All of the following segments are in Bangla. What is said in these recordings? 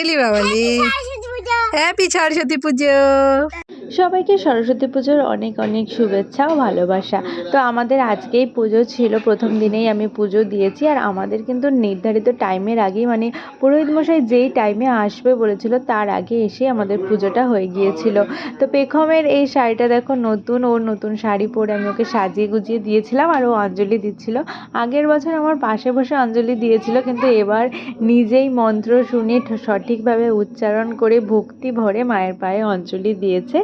এলি বাবালি, হ্যাপি সরস্বতী পুজো। সবাইকে সরস্বতী পুজোর অনেক অনেক শুভেচ্ছা ও ভালোবাসা। তো আমাদের আজকেই পুজো ছিল, প্রথম দিনেই আমি পুজো দিয়েছি। আর আমাদের কিন্তু নির্ধারিত টাইমের আগেই, মানে পুরোহিত মশাই যেই টাইমে আসবে বলেছিল তার আগে এসে আমাদের পুজোটা হয়ে গিয়েছিল। তো পেখমের এই শাড়িটা দেখো নতুন, ওর নতুন শাড়ি পরে আমি ওকে সাজিয়ে গুজিয়ে দিয়েছিলাম আর ও অঞ্জলি দিচ্ছিল। আগের বছর আমার পাশে বসে অঞ্জলি দিয়েছিল, কিন্তু এবার নিজেই মন্ত্র শুনে সঠিকভাবে উচ্চারণ করে ভক্তি ভরে মায়ের পায়ে অঞ্জলি দিয়েছে।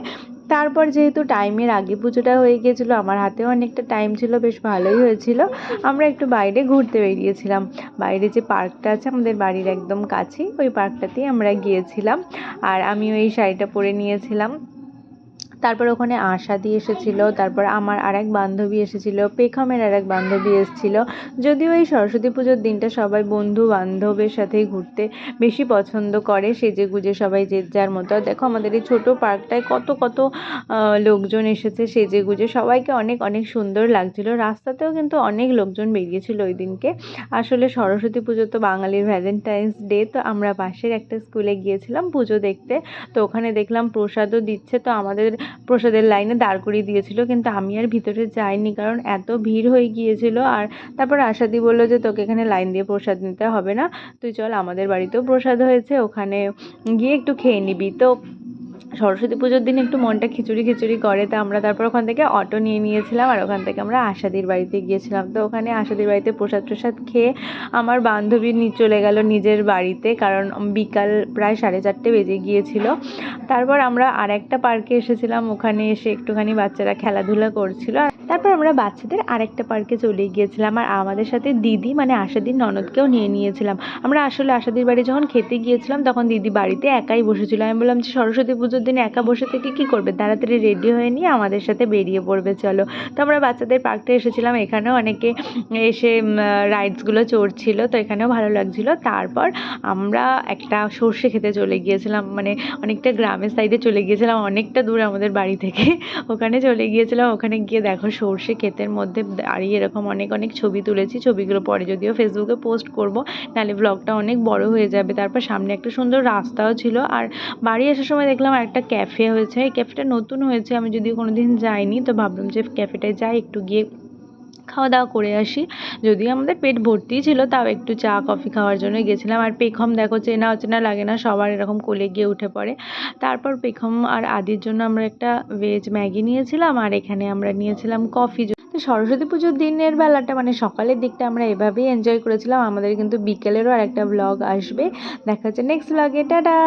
তারপর যেহেতু টাইমের আগে পুজোটা হয়ে গিয়েছিলো, আমার হাতেও অনেকটা টাইম ছিল, বেশ ভালোই হয়েছিল। আমরা একটু বাইরে ঘুরতে বেরিয়েছিলাম। বাইরে যে পার্কটা আছে আমাদের বাড়ির একদম কাছেই, ওই পার্কটাতেই আমরা গিয়েছিলাম। আর আমিও এই শাড়িটা পরে নিয়েছিলাম। তারপর ওখানে আশাদি এসেছিলো, তারপর আমার আরেক বান্ধবী এসেছিলো, পেখমের আরেক বান্ধবী এসেছিলো। যদিও এই সরস্বতী পুজোর দিনটা সবাই বন্ধু বান্ধবের সাথে ঘুরতে বেশি পছন্দ করে, সেজে গুজে সবাই যে যার মতো। আর দেখো আমাদের এই ছোটো পার্কটায় কত কত লোকজন এসেছে সেজে গুজে, সবাইকে অনেক অনেক সুন্দর লাগছিলো। রাস্তাতেও কিন্তু অনেক লোকজন বেরিয়েছিল ওই দিনকে। আসলে সরস্বতী পুজো তো বাঙালির ভ্যালেন্টাইন্স ডে, তো আমরা পাশের একটা স্কুলে গিয়েছিলাম পুজো দেখতে। তো ওখানে দেখলাম প্রসাদও দিচ্ছে, তো আমাদের প্রসাদের লাইনে দাঁড় করিয়ে দিয়েছিল, কিন্তু আমি আর ভিতরে যাইনি কারণ এত ভিড় হয়ে গিয়েছিল। আর তারপর আশাদি বললো যে তোকে এখানে লাইন দিয়ে প্রসাদ নিতে হবে না, তুই চল আমাদের বাড়িতেও প্রসাদ হয়েছে, ওখানে গিয়ে একটু খেয়ে নিবি। তো সরস্বতী পুজোর দিন একটু মনটা খিচুড়ি খিচুড়ি করে, তো আমরা তারপর ওখান থেকে অটো নিয়ে নিয়েছিলাম আর ওখান থেকে আমরা আশাদির বাড়িতে গিয়েছিলাম। তো ওখানে আশাদির বাড়িতে প্রসাদ টসাদ খেয়ে আমার বান্ধবী চলে গেল নিজের বাড়িতে, কারণ বিকাল প্রায় 4:30 বেজে গিয়েছিল। তারপর আমরা আর একটা পার্কে এসেছিলাম, ওখানে এসে একটুখানি বাচ্চারা খেলাধুলা করছিল। তারপর আমরা বাচ্চাদের আরেকটা পার্কে চলে গিয়েছিলাম, আর আমাদের সাথে দিদি মানে আশাদির ননদকেও নিয়ে নিয়েছিলাম। আমরা আসলে আশাদির বাড়ি যখন খেতে গিয়েছিলাম তখন দিদি বাড়িতে একাই বসেছিল। আমি বললাম যে সরস্বতী পুজোর দিন একা বসে থেকে কী করবে, তাড়াতাড়ি রেডি হয়ে নিয়ে আমাদের সাথে বেরিয়ে পড়বে, চলো। তো আমরা বাচ্চাদের পার্কটা এসেছিলাম, এখানেও অনেকে এসে রাইডসগুলো চড়ছিল, তো এখানেও ভালো লাগছিল। তারপর আমরা একটা সর্ষে খেতে চলে গিয়েছিলাম, মানে অনেকটা গ্রামের সাইডে চলে গিয়েছিলাম, অনেকটা দূর আমাদের বাড়ি থেকে। ওখানে চলে গিয়েছিলাম, ওখানে গিয়ে দেখো সর্ষে ক্ষেতের মধ্যে দাঁড়িয়ে এরকম অনেক অনেক ছবি তুলেছি। ছবিগুলো পরে যদিও ফেসবুকে পোস্ট করব, নাহলে ব্লগটা অনেক বড় হয়ে যাবে। তারপর সামনে একটা সুন্দর রাস্তাও ছিল। আর বাড়ি আসার সময় দেখলাম একটা ক্যাফে হয়েছে, এই ক্যাফেটা নতুন হয়েছে, আমি যদিও কোনো দিন যাইনি, তো ভাবলাম যে ক্যাফেটায় যাই, একটু গিয়ে খাওয়া দাওয়া করে আসি। যদিও আমাদের পেট ভর্তিই ছিল, তাও একটু চা কফি খাওয়ার জন্য গেছিলাম। আর পেখম দেখো চেনা অচেনা লাগে না, সবার এরকম কোলে গিয়ে উঠে পড়ে। তারপর পেখম আর আদির জন্য আমরা একটা ভেজ ম্যাগি নিয়েছিলাম, আর এখানে আমরা নিয়েছিলাম কফি। তো সরস্বতী পুজোর দিনের বেলাটা মানে সকালের দিকটা আমরা এভাবেই এনজয় করেছিলাম। আমাদের কিন্তু বিকেলেরও আর একটা ব্লগ আসবে, দেখা হচ্ছে নেক্সট ব্লগে, টাটা।